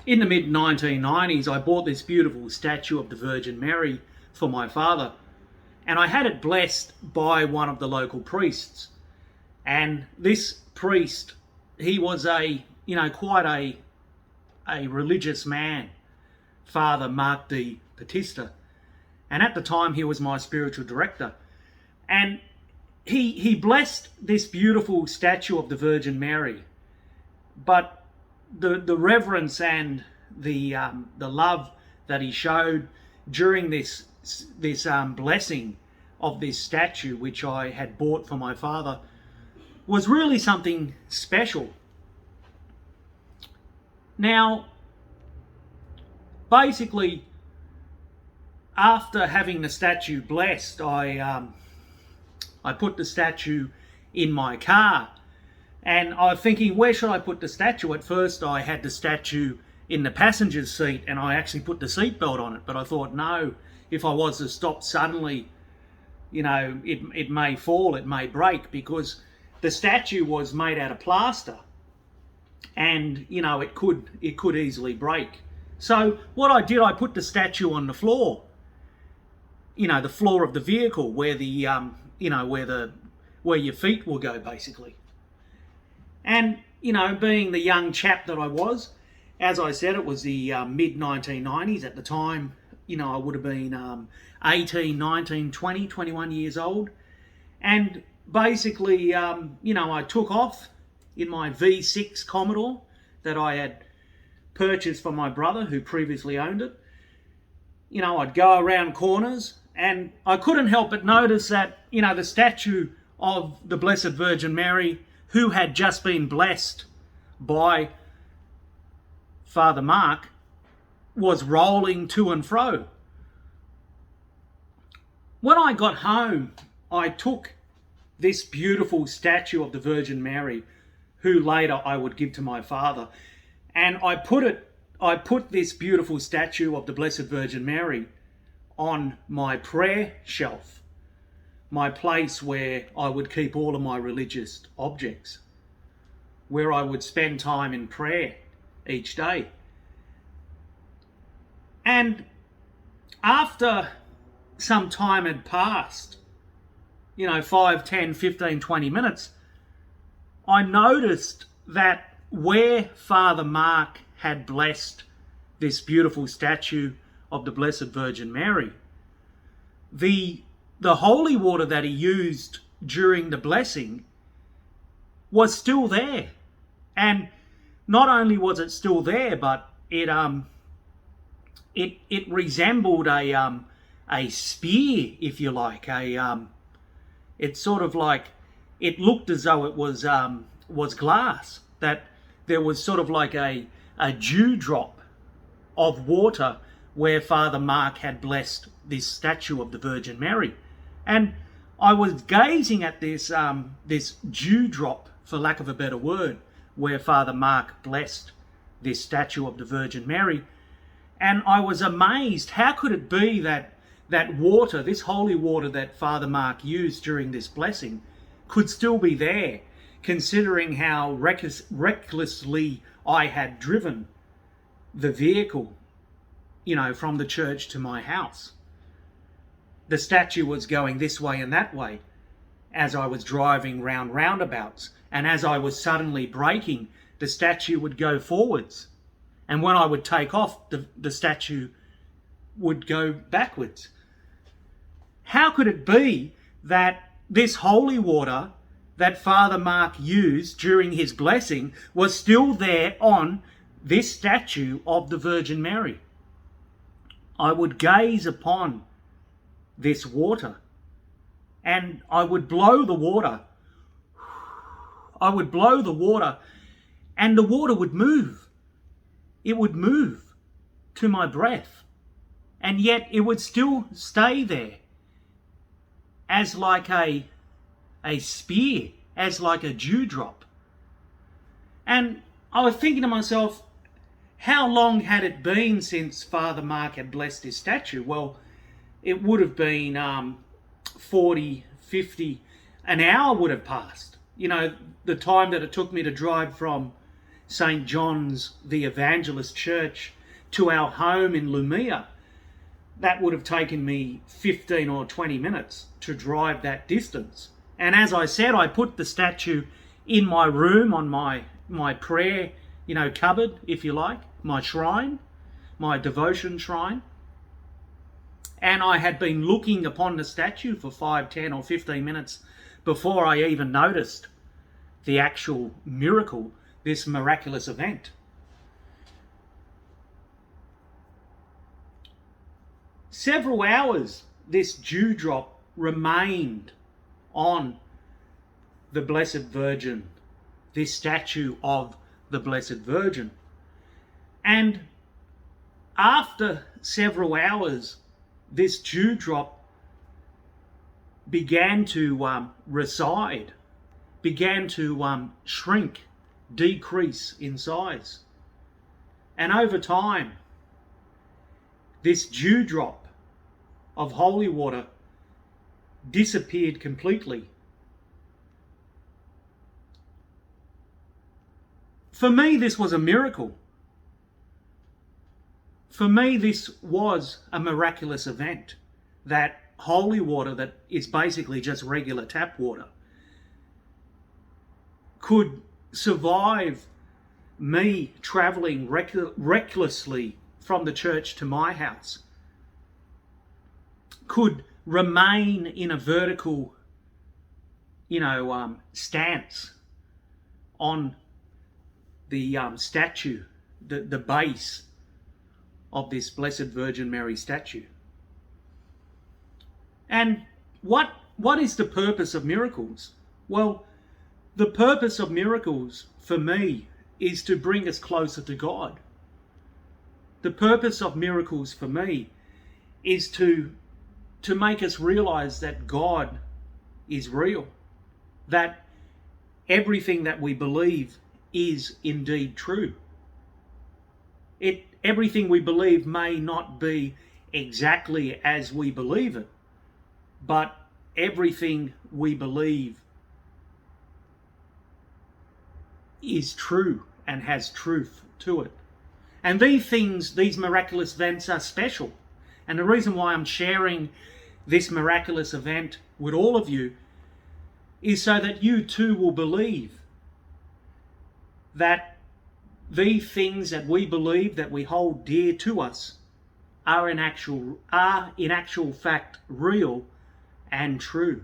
In the mid-1990s, I bought this beautiful statue of the Virgin Mary for my father, and I had it blessed by one of the local priests. And this priest, he was quite a religious man, Father Mark de Batista. And at the time, he was my spiritual director. And he blessed this beautiful statue of the Virgin Mary. But the reverence and the love that he showed during this blessing of this statue, which I had bought for my father, was really something special. Now, basically, after having the statue blessed, I put the statue in my car, and I was thinking, where should I put the statue? At first, I had the statue in the passenger's seat, and I actually put the seatbelt on it. But I thought, no, if I was to stop suddenly, it may fall, it may break, because the statue was made out of plaster, and it could easily break. So what I did, I put the statue on the floor, the floor of the vehicle, where where your feet will go, basically. And being the young chap that I was, as I said, it was the mid-1990s. At the time, I would have been 18, 19, 20, 21 years old. And basically, I took off in my V6 Commodore that I had purchased for my brother, who previously owned it. I'd go around corners, and I couldn't help but notice that, the statue of the Blessed Virgin Mary, who had just been blessed by Father Mark, was rolling to and fro. When I got home, I took this beautiful statue of the Virgin Mary, who later I would give to my father, and I put this beautiful statue of the Blessed Virgin Mary on my prayer shelf, my place where I would keep all of my religious objects, where I would spend time in prayer each day. And after some time had passed, 5, 10, 15, 20 minutes, I noticed that where Father Mark had blessed this beautiful statue of the Blessed Virgin Mary, the holy water that he used during the blessing was still there. And not only was it still there, but it resembled a spear, if you like. It's sort of like, it looked as though it was glass, that there was sort of like a dewdrop of water where Father Mark had blessed this statue of the Virgin Mary. And I was gazing at this dewdrop, for lack of a better word, where Father Mark blessed this statue of the Virgin Mary. And I was amazed. How could it be that water, this holy water that Father Mark used during this blessing, could still be there, considering how recklessly I had driven the vehicle, from the church to my house. The statue was going this way and that way as I was driving round roundabouts, and as I was suddenly braking, the statue would go forwards, and when I would take off, the statue would go backwards. How could it be that this holy water that Father Mark used during his blessing was still there on this statue of the Virgin Mary? I would gaze upon this water, and I would blow the water. I would blow the water, and the water would move. It would move to my breath, and yet it would still stay there as like a spear, as like a dewdrop. And I was thinking to myself, how long had it been since Father Mark had blessed his statue? Well, it would have been 40, 50, an hour would have passed. The time that it took me to drive from St. John's the Evangelist Church to our home in Lumia, that would have taken me 15 or 20 minutes to drive that distance. And as I said, I put the statue in my room on my prayer, cupboard, if you like, my shrine, my devotion shrine. And I had been looking upon the statue for 5, 10 or 15 minutes before I even noticed the actual miracle, this miraculous event. Several hours this dewdrop remained on the Blessed Virgin, this statue of the Blessed Virgin. And after several hours, this dewdrop began to recede, began to shrink, decrease in size. And over time, this dewdrop of holy water disappeared completely. For me, this was a miracle. For me, this was a miraculous event. That holy water, that is basically just regular tap water, could survive me travelling recklessly from the church to my house, could remain in a vertical, stance on the statue, the base of this Blessed Virgin Mary statue. And what is the purpose of miracles? Well, the purpose of miracles for me is to bring us closer to God. The purpose of miracles for me is to make us realize that God is real, that everything that we believe is indeed true. Everything we believe may not be exactly as we believe it, but everything we believe is true and has truth to it. And these miraculous events are special. And the reason why I'm sharing this miraculous event with all of you is so that you too will believe that the things that we believe, that we hold dear to us, are in actual fact real and true.